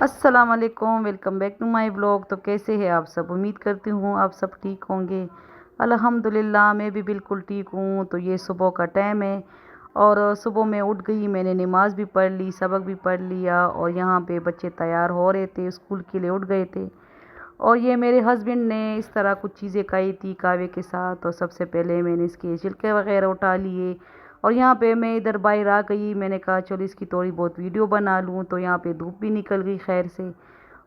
السلام علیکم، welcome back to my blog. تو کیسے ہیں آپ سب؟ امید کرتی ہوں آپ سب ٹھیک ہوں گے۔ الحمدللہ میں بھی بالکل ٹھیک ہوں۔ تو یہ صبح کا ٹائم ہے اور صبح میں اٹھ گئی، میں نے نماز بھی پڑھ لی، سبق بھی پڑھ لیا اور یہاں پہ بچے تیار ہو رہے تھے، اسکول کے لیے اٹھ گئے تھے۔ اور یہ میرے ہسبینڈ نے اس طرح کچھ چیزیں کھائی تھی کاوے کے ساتھ، تو سب سے پہلے میں نے اس کے چھلکے وغیرہ اٹھا لیے اور یہاں پہ میں ادھر باہر آ گئی۔ میں نے کہا چلو اس کی تھوڑی بہت ویڈیو بنا لوں، تو یہاں پہ دھوپ بھی نکل گئی خیر سے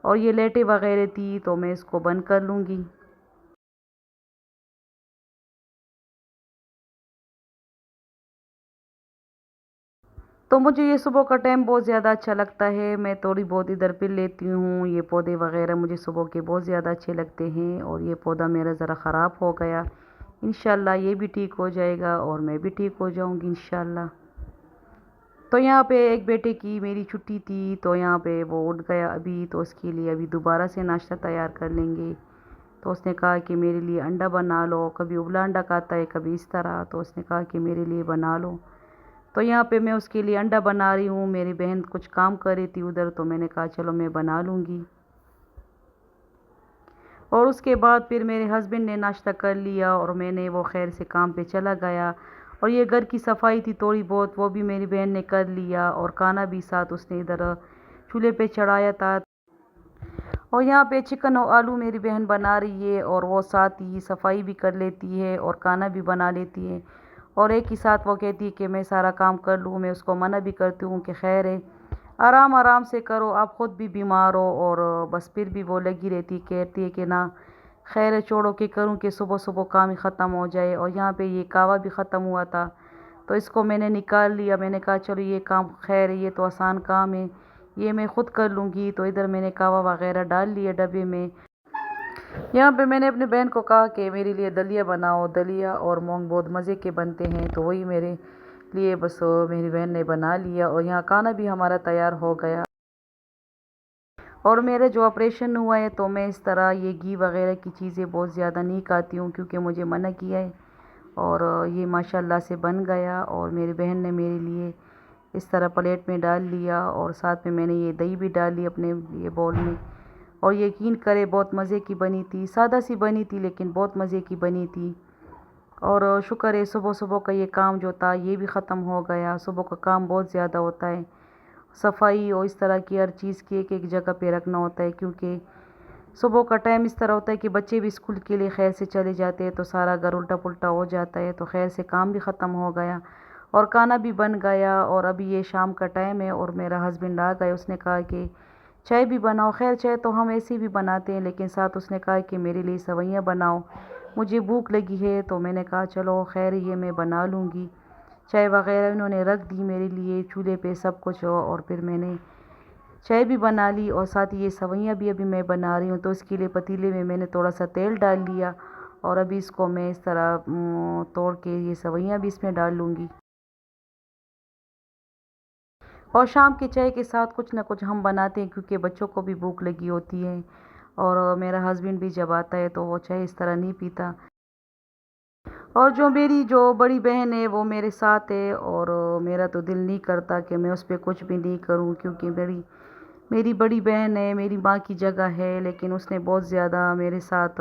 اور یہ لیٹیں وغیرہ تھی تو میں اس کو بند کر لوں گی۔ تو مجھے یہ صبح کا ٹائم بہت زیادہ اچھا لگتا ہے، میں تھوڑی بہت ادھر پہ لیتی ہوں۔ یہ پودے وغیرہ مجھے صبح کے بہت زیادہ اچھے لگتے ہیں اور یہ پودا میرا ذرا خراب ہو گیا، انشاءاللہ یہ بھی ٹھیک ہو جائے گا اور میں بھی ٹھیک ہو جاؤں گی انشاءاللہ۔ تو یہاں پہ ایک بیٹے کی میری چھٹی تھی، تو یہاں پہ وہ اٹھ گیا ابھی، تو اس کے لیے ابھی دوبارہ سے ناشتہ تیار کر لیں گے۔ تو اس نے کہا کہ میرے لیے انڈا بنا لو، کبھی ابلا انڈا کھاتا ہے کبھی اس طرح، تو اس نے کہا کہ میرے لیے بنا لو۔ تو یہاں پہ میں اس کے لیے انڈا بنا رہی ہوں، میری بہن کچھ کام کر رہی تھی ادھر، تو میں نے کہا چلو میں بنا لوں گی۔ اور اس کے بعد پھر میرے ہسبینڈ نے ناشتہ کر لیا اور میں نے وہ خیر سے کام پہ چلا گیا۔ اور یہ گھر کی صفائی تھی تھوڑی بہت، وہ بھی میری بہن نے کر لیا اور کھانا بھی ساتھ اس نے ادھر چولہے پہ چڑھایا تھا۔ اور یہاں پہ چکن اور آلو میری بہن بنا رہی ہے اور وہ ساتھ ہی صفائی بھی کر لیتی ہے اور کھانا بھی بنا لیتی ہے، اور ایک ہی ساتھ وہ کہتی ہے کہ میں سارا کام کر لوں۔ میں اس کو منع بھی کرتی ہوں کہ خیر ہے، آرام آرام سے کرو، آپ خود بھی بیمار ہو، اور بس پھر بھی وہ لگی رہتی، کہتی ہے کہ نہ خیر ہے چھوڑو کہ کروں کہ صبح صبح کام ہی ختم ہو جائے۔ اور یہاں پہ یہ کہوا بھی ختم ہوا تھا تو اس کو میں نے نکال لیا، میں نے کہا چلو یہ کام خیر ہے، یہ تو آسان کام ہے، یہ میں خود کر لوں گی۔ تو ادھر میں نے کہوا وغیرہ ڈال لیے ڈبے میں۔ یہاں پہ میں نے اپنی بہن کو کہا کہ میرے لیے دلیا بناؤ، دلیا اور مونگ بہت مزے کے بنتے ہیں، تو وہی میرے لیے بس میری بہن نے بنا لیا اور یہاں کھانا بھی ہمارا تیار ہو گیا۔ اور میرا جو آپریشن ہوا ہے تو میں اس طرح یہ گھی وغیرہ کی چیزیں بہت زیادہ نہیں کھاتی ہوں کیونکہ مجھے منع کیا ہے، اور یہ ماشاءاللہ سے بن گیا اور میری بہن نے میرے لیے اس طرح پلیٹ میں ڈال لیا اور ساتھ میں نے یہ دہی بھی ڈال لی اپنے یہ بول میں، اور یقین کرے بہت مزے کی بنی تھی، سادہ سی بنی تھی لیکن بہت مزے کی بنی تھی۔ اور شکر ہے صبح صبح کا یہ کام جو تھا یہ بھی ختم ہو گیا۔ صبح کا کام بہت زیادہ ہوتا ہے، صفائی اور اس طرح کی ہر چیز کی ایک ایک جگہ پہ رکھنا ہوتا ہے، کیونکہ صبح کا ٹائم اس طرح ہوتا ہے کہ بچے بھی اسکول کے لیے خیر سے چلے جاتے ہیں تو سارا گھر الٹا پلٹا ہو جاتا ہے۔ تو خیر سے کام بھی ختم ہو گیا اور کھانا بھی بن گیا، اور ابھی یہ شام کا ٹائم ہے اور میرا ہسبینڈ آ گیا، اس نے کہا کہ چائے بھی بناؤ۔ خیر چائے تو ہم ایسے بھی بناتے ہیں لیکن ساتھ اس نے کہا کہ میرے لیے سویاں بناؤ، مجھے بھوک لگی ہے، تو میں نے کہا چلو خیر یہ میں بنا لوں گی۔ چائے وغیرہ انہوں نے رکھ دی میرے لیے چولہے پہ سب کچھ، اور پھر میں نے چائے بھی بنا لی اور ساتھ یہ سویاں بھی ابھی میں بنا رہی ہوں۔ تو اس کے لیے پتیلے میں نے تھوڑا سا تیل ڈال لیا اور ابھی اس کو میں اس طرح توڑ کے یہ سویاں بھی اس میں ڈال لوں گی۔ اور شام کی چائے کے ساتھ کچھ نہ کچھ ہم بناتے ہیں کیونکہ بچوں کو بھی بھوک لگی ہوتی ہے، اور میرا ہسبینڈ بھی جب آتا ہے تو وہ چائے اس طرح نہیں پیتا۔ اور جو میری جو بڑی بہن ہے وہ میرے ساتھ ہے، اور میرا تو دل نہیں کرتا کہ میں اس پہ کچھ بھی نہیں کروں کیونکہ میری بڑی بہن ہے، میری ماں کی جگہ ہے، لیکن اس نے بہت زیادہ میرے ساتھ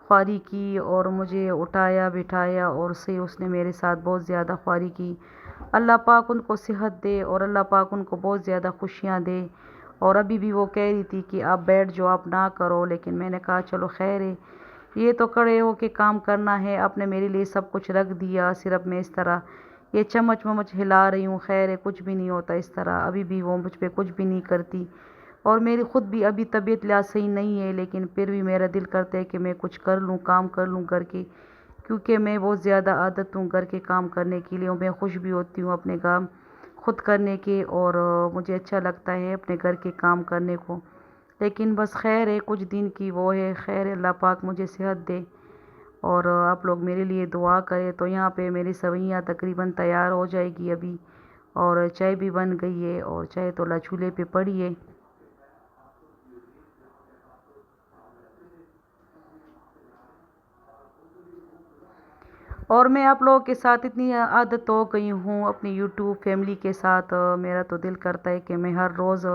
خواری کی اور مجھے اٹھایا بٹھایا، اور اس نے میرے ساتھ بہت زیادہ خواری کی۔ اللہ پاک ان کو صحت دے اور اللہ پاک ان کو بہت زیادہ خوشیاں دے۔ اور ابھی بھی وہ کہہ رہی تھی کہ آپ بیٹھ جاؤ، آپ نہ کرو، لیکن میں نے کہا چلو خیر ہے، یہ تو کھڑے ہو کے کام کرنا ہے، آپ نے میرے لیے سب کچھ رکھ دیا، صرف میں اس طرح یہ چمچ ومچ ہلا رہی ہوں، خیر ہے کچھ بھی نہیں ہوتا اس طرح۔ ابھی بھی وہ مجھ پہ کچھ بھی نہیں کرتی، اور میری خود بھی ابھی طبیعت لحاظ صحیح نہیں ہے، لیکن پھر بھی میرا دل کرتا ہے کہ میں کچھ کر لوں، کام کر لوں گھر کے، کیونکہ میں بہت زیادہ عادت ہوں گھر کے کام کرنے کے لیے، اور میں خوش بھی ہوتی ہوں اپنے کام خود کرنے کے، اور مجھے اچھا لگتا ہے اپنے گھر کے کام کرنے کو۔ لیکن بس خیر ہے کچھ دن کی وہ ہے، خیر اللہ پاک مجھے صحت دے، اور آپ لوگ میرے لیے دعا کریں۔ تو یہاں پہ میری سویاں تقریباً تیار ہو جائے گی ابھی، اور چائے بھی بن گئی ہے، اور چائے تو چولہے پہ پڑی ہے۔ اور میں آپ لوگوں کے ساتھ اتنی عادت ہو گئی ہوں اپنی یوٹیوب فیملی کے ساتھ، میرا تو دل کرتا ہے کہ میں ہر روز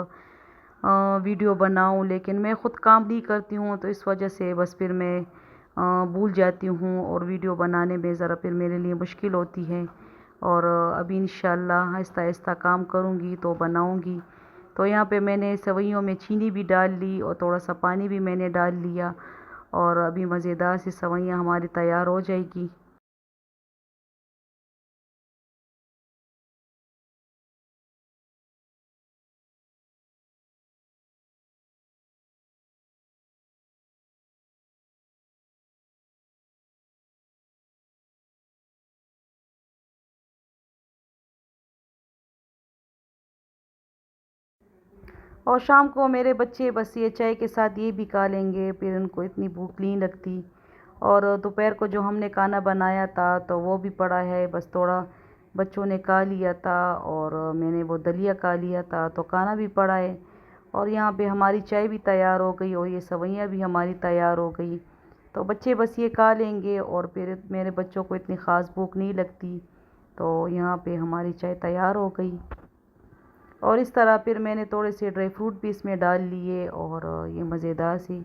ویڈیو بناؤں، لیکن میں خود کام نہیں کرتی ہوں تو اس وجہ سے بس پھر میں بھول جاتی ہوں، اور ویڈیو بنانے میں ذرا پھر میرے لیے مشکل ہوتی ہے۔ اور ابھی انشاءاللہ آہستہ آہستہ کام کروں گی تو بناؤں گی۔ تو یہاں پہ میں نے سوئیوں میں چینی بھی ڈال لی اور تھوڑا سا پانی بھی میں نے ڈال لیا، اور ابھی مزیدار سی سوئیاں ہماری تیار ہو جائے گی۔ اور شام کو میرے بچے بس یہ چائے کے ساتھ یہ بھی کھا لیں گے، پھر ان کو اتنی بھوک نہیں لگتی۔ اور دوپہر کو جو ہم نے کھانا بنایا تھا تو وہ بھی پڑا ہے، بس تھوڑا بچوں نے کھا لیا تھا اور میں نے وہ دلیا کھا لیا تھا، تو کھانا بھی پڑا ہے۔ اور یہاں پہ ہماری چائے بھی تیار ہو گئی اور یہ سوئیاں بھی ہماری تیار ہو گئی، تو بچے بس یہ کھا لیں گے اور پھر میرے بچوں کو اتنی خاص بھوک نہیں لگتی، تو یہاں پہ ہماری چائے تیار ہو گئی۔ اور اس طرح پھر میں نے تھوڑے سے ڈرائی فروٹ بھی اس میں ڈال لیے، اور یہ مزیدار سی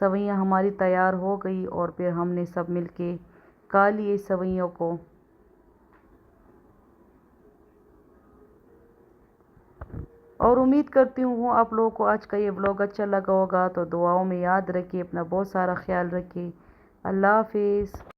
سوئیاں ہماری تیار ہو گئی، اور پھر ہم نے سب مل کے کھا لیے سوئیوں کو۔ اور امید کرتی ہوں آپ لوگوں کو آج کا یہ ولاگ اچھا لگا ہوگا، تو دعاؤں میں یاد رکھیے، اپنا بہت سارا خیال رکھیے۔ اللہ حافظ۔